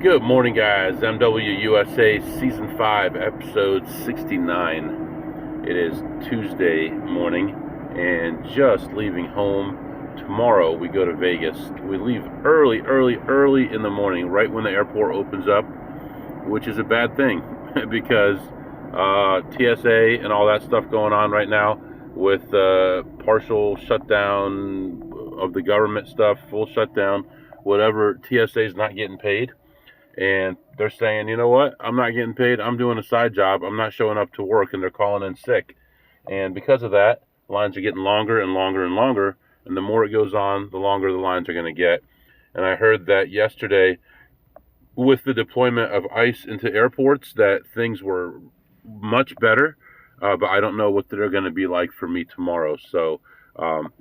Good morning, guys. MWUSA Season 5, Episode 69. It is Tuesday morning and just leaving home. Tomorrow we go to Vegas. We leave early in the morning, right when the airport opens up, which is a bad thing because TSA and all that stuff going on right now with partial shutdown of the government stuff, full shutdown, whatever. TSA is not getting paid. And they're saying, you know what, I'm not getting paid, I'm doing a side job, I'm not showing up to work, and they're calling in sick. And because of that, lines are getting longer and longer and longer, and the more it goes on, the longer the lines are going to get. And I heard that yesterday, with the deployment of ICE into airports, that things were much better, but I don't know what they're going to be like for me tomorrow. So I'm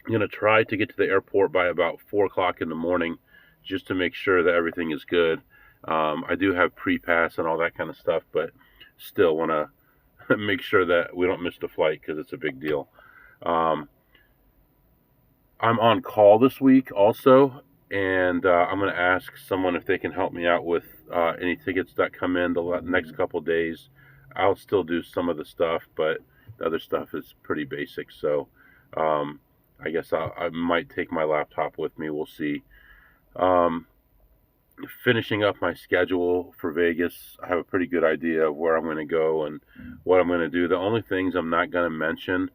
going to try to get to the airport by about 4 o'clock in the morning, just to make sure that everything is good. I do have pre-pass and all that kind of stuff, but still want to make sure that we don't miss the flight because it's a big deal. I'm on call this week also, and I'm going to ask someone if they can help me out with any tickets that come in the next couple days. I'll still do some of the stuff, but the other stuff is pretty basic. So I guess I might take my laptop with me. We'll see. Finishing up my schedule for Vegas, I have a pretty good idea of where I'm going to go and what I'm going to do. The only things I'm not going to mention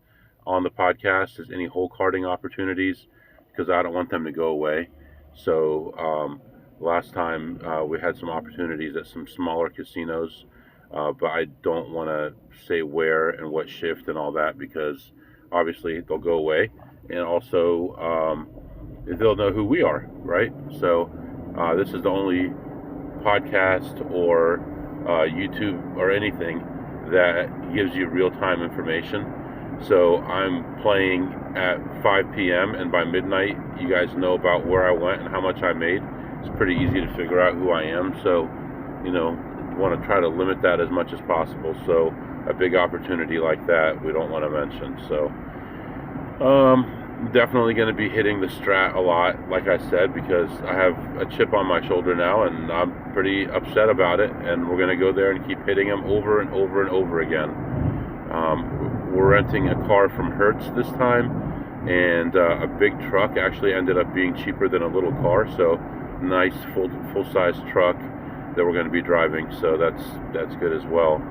on the podcast is any hole carding opportunities, because I don't want them to go away. So last time we had some opportunities at some smaller casinos, but I don't want to say where and what shift and all that, because obviously they'll go away, and also they'll know who we are, right? So this is the only podcast or YouTube or anything that gives you real-time information. So I'm playing at 5 p.m. and by midnight you guys know about where I went and how much I made. It's pretty easy to figure out who I am. So, want to try to limit that as much as possible. So a big opportunity like that we don't want to mention. So definitely going to be hitting the Strat a lot, like I said, because I have a chip on my shoulder now and I'm pretty upset about it, and we're going to go there and keep hitting them over and over and over again. We're renting a car from Hertz this time, and a big truck actually ended up being cheaper than a little car, so nice full-size truck that we're going to be driving, so that's good as well.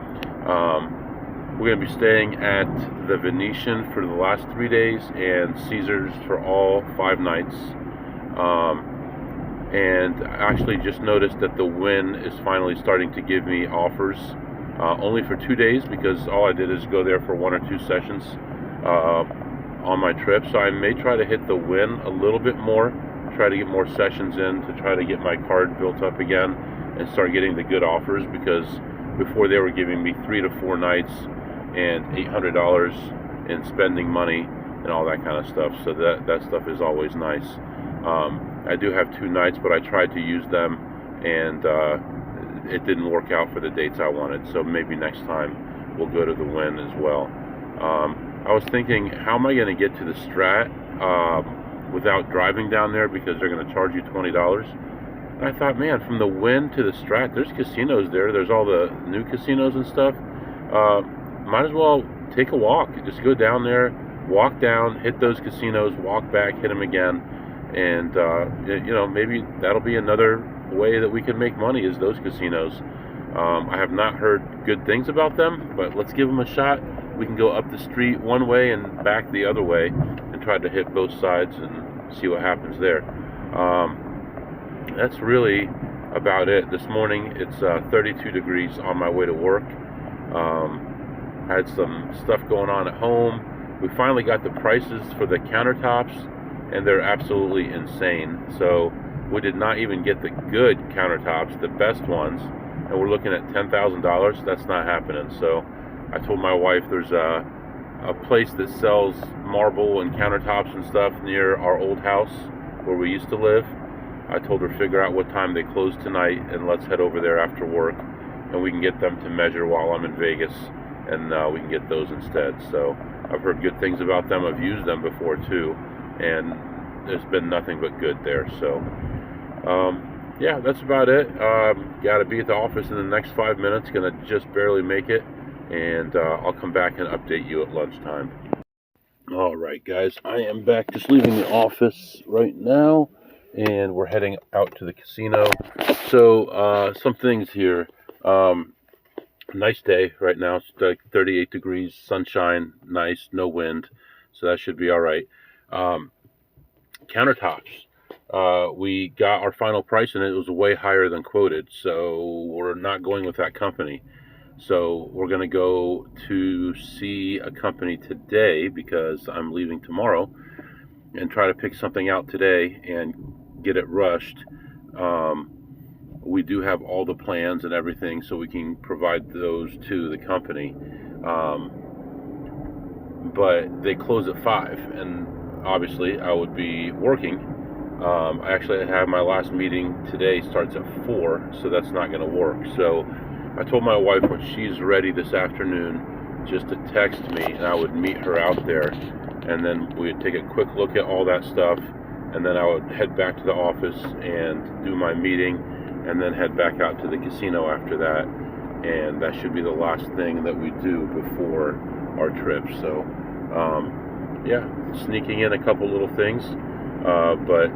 We're going to be staying at the Venetian for the last 3 days and Caesars for all 5 nights. And I actually just noticed that the Wynn is finally starting to give me offers, only for 2 days, because all I did is go there for 1 or 2 sessions on my trip. So I may try to hit the Wynn a little bit more, try to get more sessions in to try to get my card built up again and start getting the good offers, because before they were giving me 3 to 4 nights and $800 in spending money and all that kind of stuff. So that stuff is always nice. I do have 2 nights, but I tried to use them, and it didn't work out for the dates I wanted. So maybe next time we'll go to the Wynn as well. I was thinking, how am I going to get to the Strat without driving down there, because they're going to charge you $20. And I thought, man, from the Wynn to the Strat, there's casinos there. There's all the new casinos and stuff. Might as well take a walk. Just go down there, walk down, hit those casinos, walk back, hit them again, and maybe that'll be another way that we can make money, is those casinos. I have not heard good things about them, but let's give them a shot. We can go up the street one way and back the other way and try to hit both sides and see what happens there. That's really about it. This morning it's 32 degrees on my way to work. Had some stuff going on at home. We finally got the prices for the countertops, and they're absolutely insane. So we did not even get the good countertops, the best ones, and we're looking at $10,000. That's not happening. So I told my wife there's a place that sells marble and countertops and stuff near our old house where we used to live. I told her figure out what time they close tonight, and let's head over there after work, and we can get them to measure while I'm in Vegas, and we can get those instead. So I've heard good things about them. I've used them before too, and there's been nothing but good there. So yeah, that's about it. Got to be at the office in the next 5 minutes. Gonna just barely make it, and I'll come back and update you at lunchtime. All right, guys, I am back. Just leaving the office right now, and we're heading out to the casino. So, some things here. Nice day right now. It's like 38 degrees, sunshine, nice, no wind, so that should be all right. Um, Countertops. We got our final price and it was way higher than quoted, so we're not going with that company. So we're going to go to see a company today because I'm leaving tomorrow, and try to pick something out today and get it rushed. Um, we do have all the plans and everything, so we can provide those to the company. But they close at 5, and obviously I would be working. I actually have my last meeting today, starts at 4, so that's not going to work. So I told my wife when she's ready this afternoon just to text me, and I would meet her out there, and then we'd take a quick look at all that stuff, and then I would head back to the office and do my meeting, and then head back out to the casino after that. And that should be the last thing that we do before our trip. So yeah, sneaking in a couple little things, but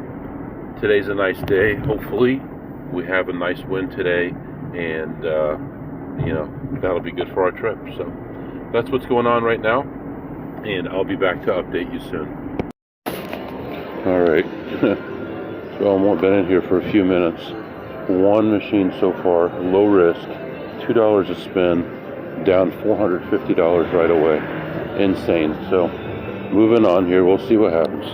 today's a nice day. Hopefully we have a nice win today, and that'll be good for our trip. So that's what's going on right now, and I'll be back to update you soon. All right. So I've only been in here for a few minutes. One machine so far, low risk, $2 a spin, down $450 right away. Insane. So moving on here, we'll see what happens.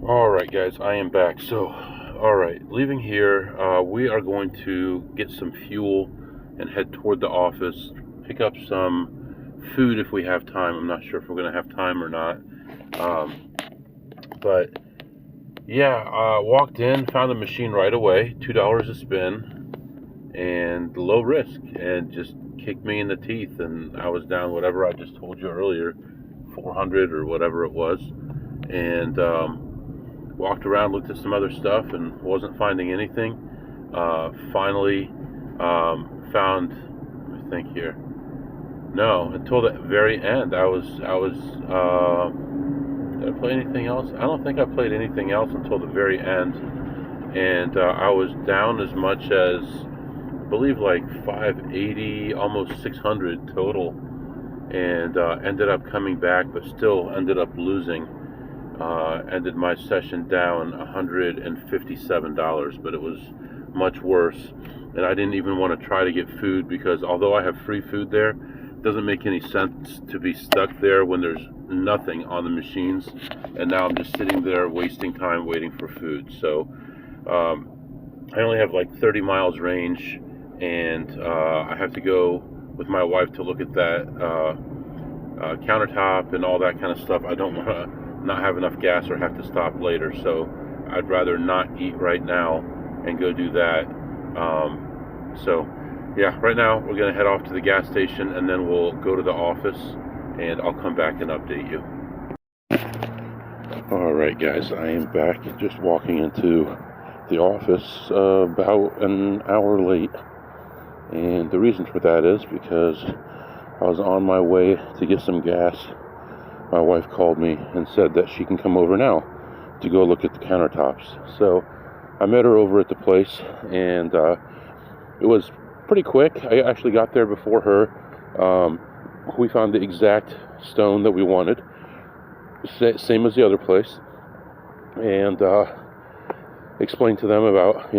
All right, guys, I am back. So, all right, leaving here, we are going to get some fuel and head toward the office, pick up some food if we have time. I'm not sure if we're going to have time or not. But yeah, walked in, found the machine right away, $2 a spin, and low risk, and just kicked me in the teeth, and I was down whatever I just told you earlier, 400 or whatever it was, and walked around, looked at some other stuff, and wasn't finding anything. Finally found, let me think here. No, until the very end, I was. Did I play anything else? I don't think I played anything else until the very end, and I was down as much as, I believe, like 580, almost 600 total, and ended up coming back, but still ended up losing. Ended my session down $157, but it was much worse, and I didn't even want to try to get food because although I have free food there, it doesn't make any sense to be stuck there when there's nothing on the machines, and now I'm just sitting there wasting time waiting for food. So I only have like 30 miles range, and I have to go with my wife to look at that countertop and all that kind of stuff. I don't want to not have enough gas or have to stop later, so I'd rather not eat right now and go do that. So yeah, right now we're gonna head off to the gas station, and then we'll go to the office, and I'll come back and update you. All right, guys, I am back, just walking into the office about an hour late, and the reason for that is because I was on my way to get some gas. My wife called me and said that she can come over now to go look at the countertops. So I met her over at the place, and it was pretty quick. I actually got there before her. We found the exact stone that we wanted, same as the other place, and explained to them about,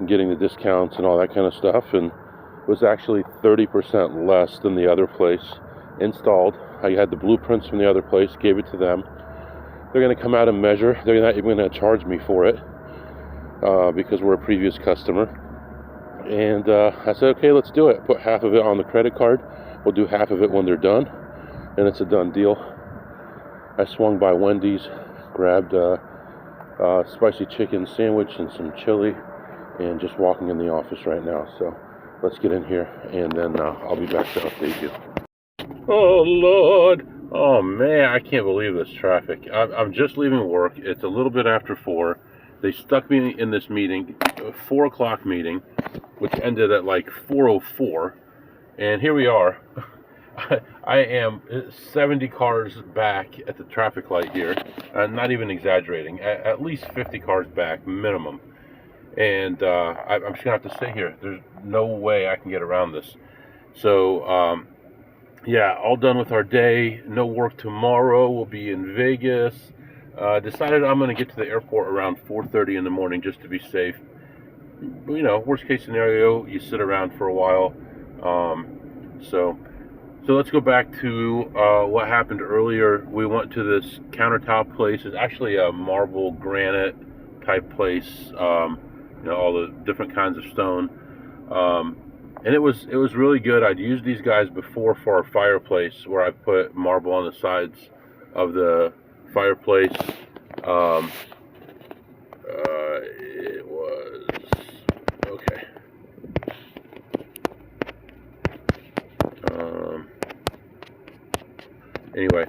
getting the discounts and all that kind of stuff, and it was actually 30% less than the other place installed. I had the blueprints from the other place, gave it to them. They're going to come out and measure. They're not even going to charge me for it because we're a previous customer. And I said, okay, let's do it. Put half of it on the credit card. We'll do half of it when they're done, and it's a done deal. I swung by Wendy's, grabbed a spicy chicken sandwich and some chili, and just walking in the office right now. So let's get in here, and then I'll be back to update you. Oh, Lord. Oh, man, I can't believe this traffic. I'm just leaving work. It's a little bit after 4, They stuck me in this meeting, a 4 o'clock meeting, which ended at like 4:04, and here we are. I am 70 cars back at the traffic light here, not even exaggerating, at least 50 cars back minimum. And I'm just going to have to sit here. There's no way I can get around this. So, yeah, all done with our day. No work tomorrow. We'll be in Vegas. Decided I'm going to get to the airport around 4:30 in the morning just to be safe. You know, worst case scenario, you sit around for a while. So let's go back to what happened earlier. We went to this countertop place. It's actually a marble granite type place. You know, all the different kinds of stone. And it was really good. I'd used these guys before for our fireplace, where I put marble on the sides of the fireplace. It was okay. Anyway,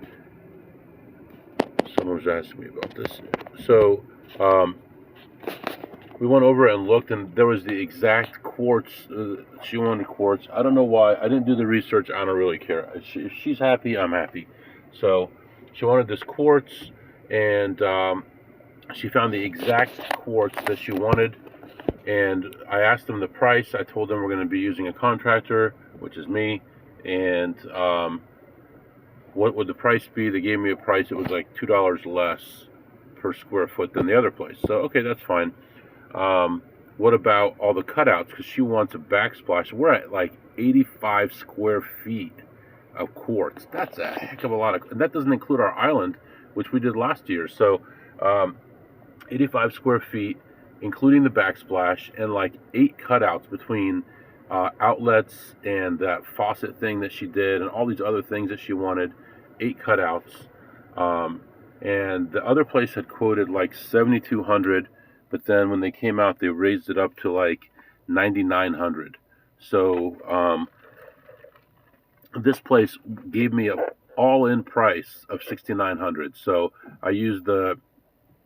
someone was asking me about this. So we went over and looked, and there was the exact quartz. She wanted quartz. I don't know why. I didn't do the research. I don't really care. If she's happy, I'm happy. So she wanted this quartz, and she found the exact quartz that she wanted. And I asked them the price. I told them we're going to be using a contractor, which is me, and what would the price be? They gave me a price. It was like $2 less per square foot than the other place. So, okay, that's fine. What about all the cutouts? Because she wants a backsplash. We're at like 85 square feet of quartz. That's a heck of a lot of, and that doesn't include our island, which we did last year. So, 85 square feet, including the backsplash, and like 8 cutouts between outlets and that faucet thing that she did, and all these other things that she wanted. 8 cutouts. And the other place had quoted like $7,200, but then when they came out, they raised it up to like $9,900. So this place gave me an all-in price of $6,900. So I used the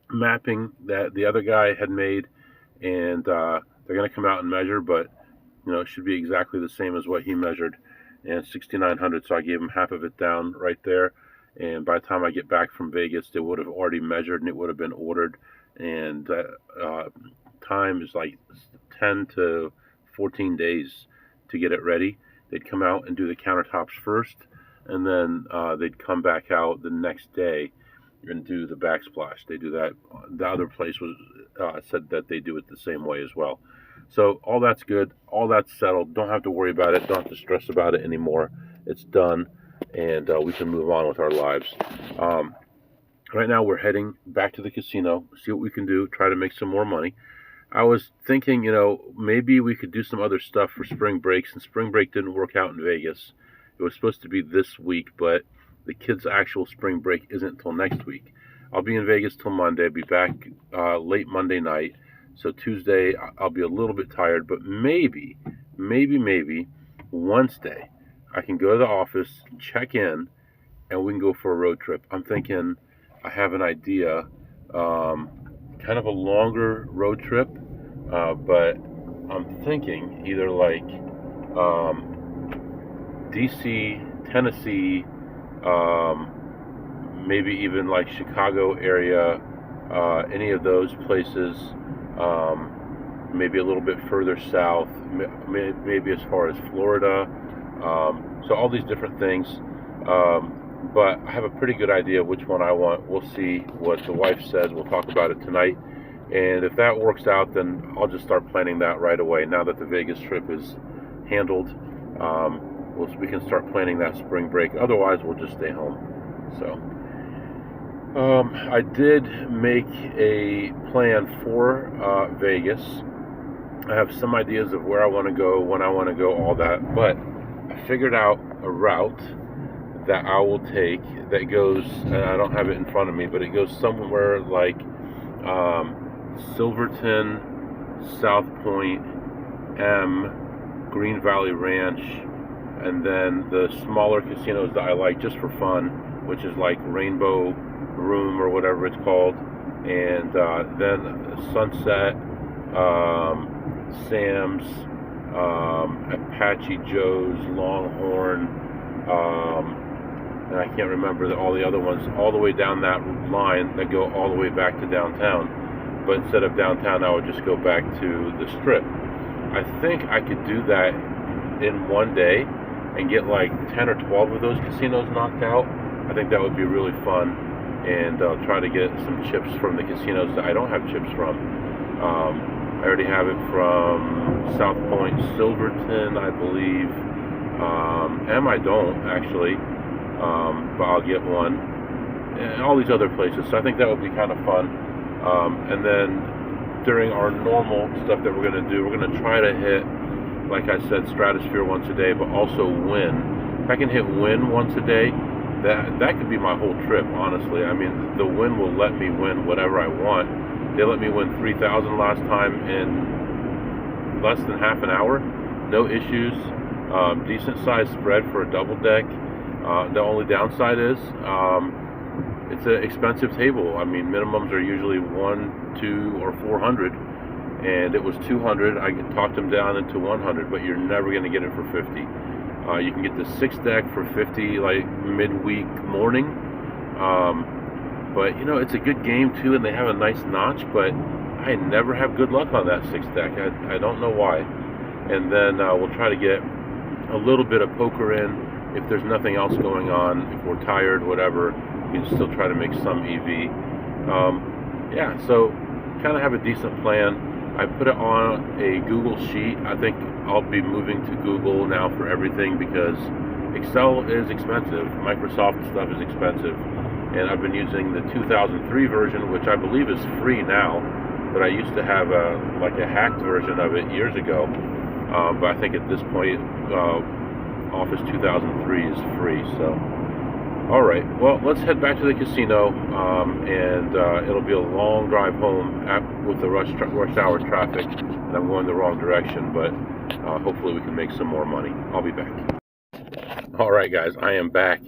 mapping that the other guy had made, and they're going to come out and measure, but you know, it should be exactly the same as what he measured, and $6,900. So I gave him half of it down right there, and by the time I get back from Vegas, they would have already measured and it would have been ordered. And time is like 10 to 14 days to get it ready. They'd come out and do the countertops first, and then they'd come back out the next day and do the backsplash. They do that. The other place was said that they do it the same way as well. So all that's good. All that's settled. Don't have to worry about it. Don't have to stress about it anymore. It's done, and we can move on with our lives. Right now we're heading back to the casino, see what we can do, try to make some more money. I was thinking, you know, maybe we could do some other stuff for spring break, since spring break didn't work out in Vegas. It was supposed to be this week, but the kids' actual spring break isn't until next week. I'll be in Vegas till Monday. I'll be back late Monday night. So Tuesday, I'll be a little bit tired, but maybe Wednesday, I can go to the office, check in, and we can go for a road trip. I'm thinking I have an idea, kind of a longer road trip, but I'm thinking either like DC, Tennessee, maybe even like Chicago area, any of those places, maybe a little bit further south, maybe as far as Florida. So all these different things. But I have a pretty good idea which one I want. We'll see what the wife says. We'll talk about it tonight. And if that works out, then I'll just start planning that right away. Now that the Vegas trip is handled, we can start planning that spring break. Otherwise, we'll just stay home. So I did make a plan for Vegas. I have some ideas of where I want to go, when I want to go, all that. But I figured out a route that I will take that goes, and I don't have it in front of me, but it goes somewhere like Silverton, South Point, Green Valley Ranch, and then the smaller casinos that I like just for fun, which is like Rainbow Room or whatever it's called, and then Sunset, Sam's, Apache Joe's, Longhorn, and I can't remember all the other ones, all the way down that line that go all the way back to downtown. But instead of downtown, I would just go back to the Strip. I think I could do that in one day and get like 10 or 12 of those casinos knocked out. I think that would be really fun, and try to get some chips from the casinos that I don't have chips from. I already have it from South Point, Silverton, I believe, and I don't actually, but I'll get one, and all these other places. So I think that would be kind of fun. And then during our normal stuff that we're going to do, we're going to try to hit, like I said, Stratosphere once a day, but also Win. If I can hit Win once a day, that could be my whole trip, honestly. I mean, the Win will let me win whatever I want. They let me win 3,000 last time in less than half an hour. No issues. Decent sized spread for a double deck. The only downside is it's an expensive table. I mean, minimums are usually 1, 2, or 400, and it was 200. I talked them down into 100, but you're never going to get it for 50. You can get the 6 deck for 50, like midweek morning. But you know, it's a good game too, and they have a nice notch. But I never have good luck on that 6 deck. I don't know why. And then we'll try to get a little bit of poker in. If there's nothing else going on, if we're tired, whatever, you can still try to make some EV. Yeah, so kind of have a decent plan. I put it on a Google Sheet. I think I'll be moving to Google now for everything because Excel is expensive. Microsoft stuff is expensive. And I've been using the 2003 version, which I believe is free now. But I used to have a hacked version of it years ago. But I think at this point, Office 2003 is free. So, all right. Well, let's head back to the casino, and it'll be a long drive home with the rush hour traffic, and I'm going the wrong direction. But hopefully, we can make some more money. I'll be back. All right, guys, I am back.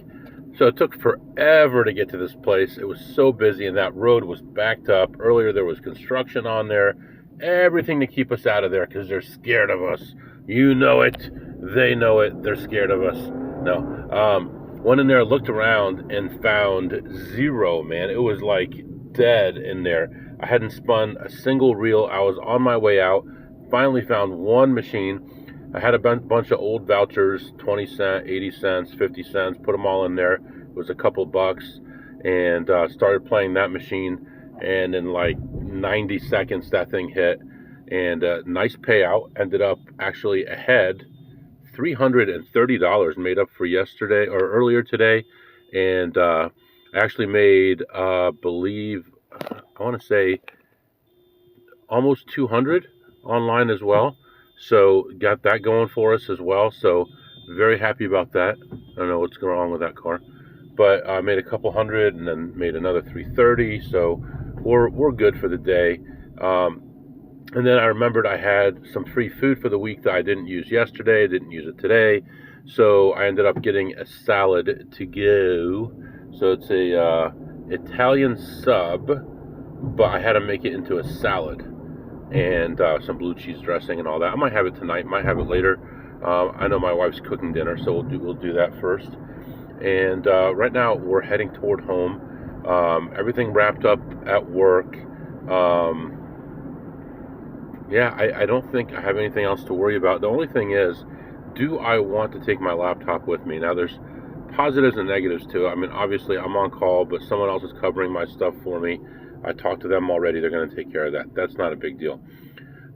So it took forever to get to this place. It was so busy, and that road was backed up. Earlier, there was construction on there. Everything to keep us out of there because they're scared of us. You know it. They know it. They're scared of us. No. Went in there, looked around, and found zero, man. It was like dead in there. I hadn't spun a single reel. I was on my way out. Finally found one machine. I had a bunch of old vouchers, 20 cents, 80 cents, 50 cents, put them all in there. It was a couple bucks, and started playing that machine, and in like 90 seconds that thing hit, and nice payout. Ended up actually ahead, $330 made up for yesterday or earlier today, and I actually made, I want to say almost 200 online as well. So got that going for us as well. So very happy about that. I don't know what's going on with that car, but I made a couple hundred and then made another 330. So we're good for the day. And then I remembered I had some free food for the week that I didn't use yesterday. I didn't use it today. So I ended up getting a salad to go. So it's a Italian sub, but I had to make it into a salad. And some blue cheese dressing and all that. I might have it tonight, might have it later. I know my wife's cooking dinner, so we'll do that first. And right now we're heading toward home. Everything wrapped up at work. Yeah, I don't think I have anything else to worry about. The only thing is, do I want to take my laptop with me? Now, there's positives and negatives too. I mean, obviously I'm on call, but someone else is covering my stuff for me. I talked to them already. They're going to take care of that. That's not a big deal.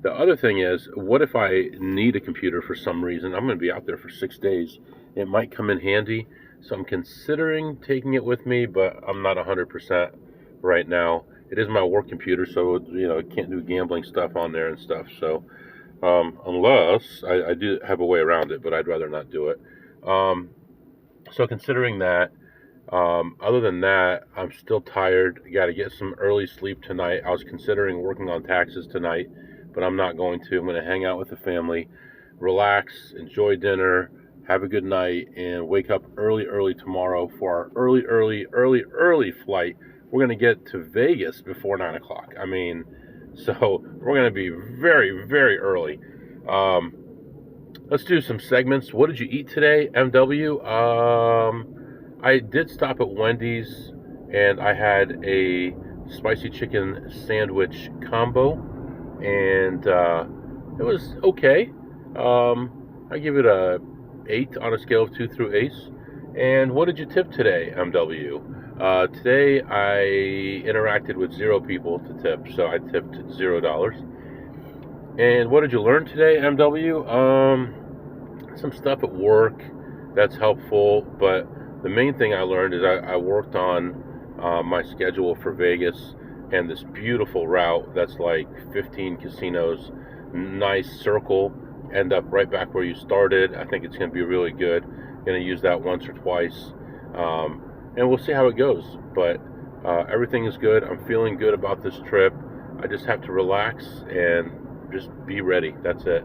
The other thing is, what if I need a computer for some reason? I'm going to be out there for 6 days. It might come in handy. So I'm considering taking it with me, but I'm not 100% right now. It is my work computer, so I can't do gambling stuff on there and stuff. So unless I do have a way around it, but I'd rather not do it. So considering that, other than that, I'm still tired. Got to get some early sleep tonight. I was considering working on taxes tonight, but I'm not going to. I'm going to hang out with the family, relax, enjoy dinner, have a good night, and wake up early tomorrow for our early flight we're going to get to Vegas before 9 o'clock. I mean, so we're going to be very, very early. Let's do some segments. What did you eat today, MW? I did stop at Wendy's, and I had a spicy chicken sandwich combo, and it was okay. I give it a 8 on a scale of 2 through ace. And what did you tip today, MW? Today I interacted with 0 people to tip, so I tipped $0. And what did you learn today, MW? Some stuff at work that's helpful, but the main thing I learned is I worked on my schedule for Vegas and this beautiful route that's like 15 casinos, nice circle, end up right back where you started. I think it's going to be really good. Going to use that once or twice, and we'll see how it goes. But everything is good. I'm feeling good about this trip. I just have to relax and just be ready. That's it.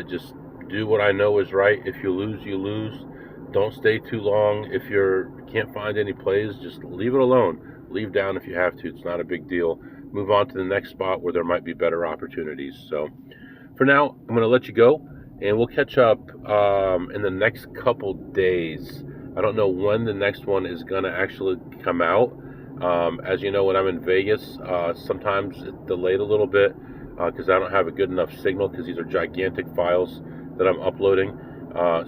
Just do what I know is right. If you lose, you lose. Don't stay too long. If you can't find any plays, just leave it alone. Leave down if you have to. It's not a big deal. Move on to the next spot where there might be better opportunities. So for now, I'm going to let you go, and we'll catch up in the next couple days. I don't know when the next one is going to actually come out. As you know, when I'm in Vegas, sometimes it's delayed a little bit because I don't have a good enough signal, because these are gigantic files that I'm uploading.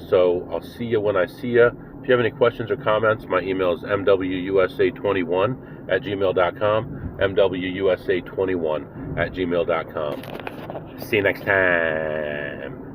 So I'll see you when I see you. If you have any questions or comments, my email is mwusa21@gmail.com, mwusa21@gmail.com. See you next time.